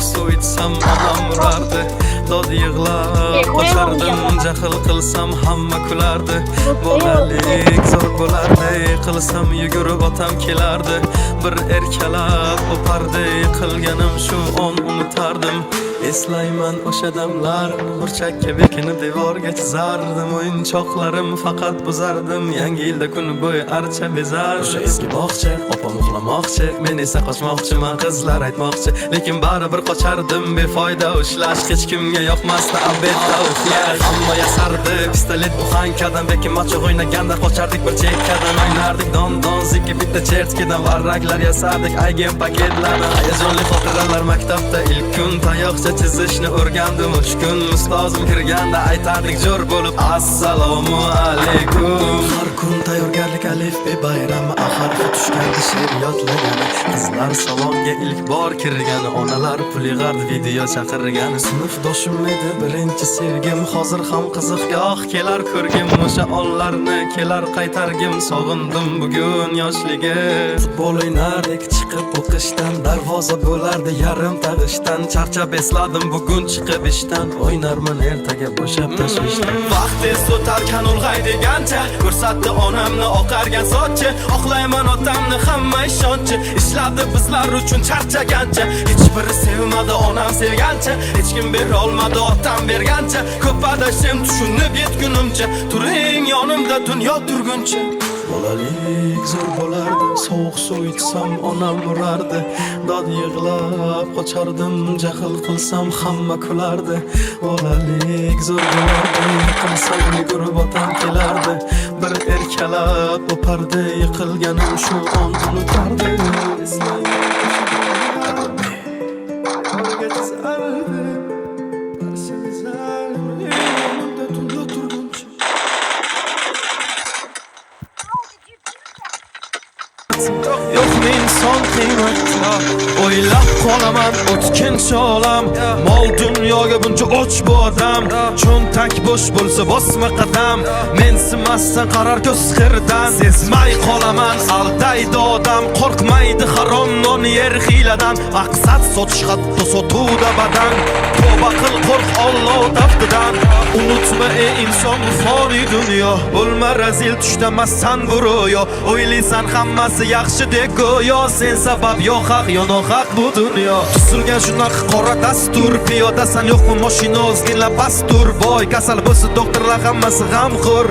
suv ichsam onam urardi. Dod yig'lab qochardim, jahl qilsam hamma kulardi. Bolalik zo'r bo'lardi, qilsam yugurib otam kelardi. Bir erkalab o'pardi, qilganim shu on unutardim. Eslayman o'sha damlar, burchakka bekinib devorga chizardim. O'yinchoqlarim faqat buzardim, yangi yilda kun bo'yi archa bezardim. O'sha eski bog'cha, opam uxlamoqchi, men esa qochmoqchiman, qizlar aytmoqchi. Lekin baribir qochardim, befoyda ushlash, hech kimga yoqmasdi albatta uxlash. Hamma yasardi, pistolet buxankadan, bekin machoq o'ynaganda qochardik bir chekkadan. O'ynardik don zikki bitta chertkidan, varraklar yasardik aygen paketlardan. Hayajonli xotiralar maktabda ilk kun, tayoqcha chizishni o'rgandim uch kun. Ustozim kirganda aytardik jo'r bo'lib assalomu alaykum. Har kun tayyorgarlik alifbe bayrami, harfi tushganda she'r yodlagani. Qizlar salonga ilk bor kirgani, onalar pul yig'ardi, video chaqirgani. Sinfdoshim edi birinchi sevgim, hozir ham qiziq yo'q kelar ko'rgim. O'sha onlarni kelar qaytargim, sog'indim bugun yoshligim. Futbol o'ynardik chiqib o'qishdan, darvoza bo'lardi yarim tag'ishdan. Charchab esladim bugun chiqib ishdan, o'ynarman ertaga bo'shab tashvishdan. Vaqt tez o'tarkan ulg'ay degancha, ko'rsatdi onamni oqargan sochi. Oqlayman otamni hamma ishonchi, ishladi bizlar uchun charchagancha. Hech biri sevmadi onam sevgancha, hech kim bera olmadi otam bergancha. Ko'p adashim tushunib yetgunimcha, turing yonimda dunyo turguncha. Bolalik zo'r bo'lardi, sovuq suv ichsam onam urardi. Dod yig'lab qochardim, jahl qilsam hamma kulardi. Bolalik zo'r bo'lardi, qilsam yugurib otam kelardi. Bir erkalab o'pardi, yiqilganim shu on unutardi. Yo'qmi inson qiymatli, o'ylab qolaman o'tkinchi olam. Mol dunyoga buncha och bu odam, cho'ntak bo'sh bo'lsa bosma qadam. Mensimasdan qarar ko'z xirdan, sezmay qolaman aldaydi odam. Qo'rqmaydi harom non yer hiyladan, maqsad sotish hatto sotuvda badan. Tavba qil qo'rq Alloh taftidan, unutma ey inson bu foniy dunyo. Bo'lma razil tushdamassan bu ro'yo, o'ylaysan hammasi yaxshi deb go'yo. Sen sabab yo haq yo nohaq bu dunyo. Tuzilgan shunaqa qora dastur, piyodasan yo'qmi mashina o'zginlab bastur. Boy kasal bo'lsa doktorlar hammasi g'amxo'r.